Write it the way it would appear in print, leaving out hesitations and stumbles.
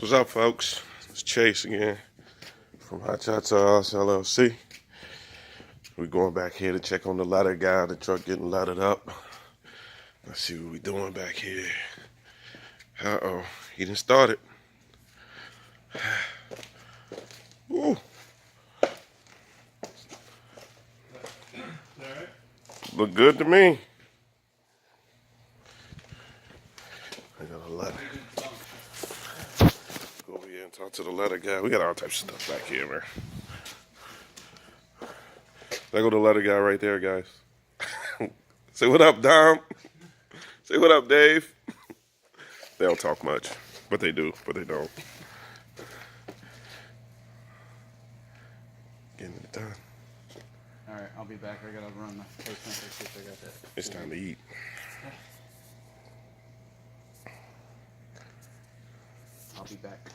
What's up, folks? It's Chase again from Hot Shots LLC. We're going back here to check on the ladder guy. The truck getting laddered up. Let's see what we're doing back here. Uh-oh, he didn't start it. Ooh. Look good to me. I got a ladder. Go over here and talk to the ladder guy. We got all types of stuff back here, man. There go the ladder guy right there, guys. Say what up, Dom. Say what up, Dave. They don't talk much, but they do, but they don't. Getting it done. All right, I'll be back. I gotta run the case center, see if I got that. It's time to eat. I'll be back.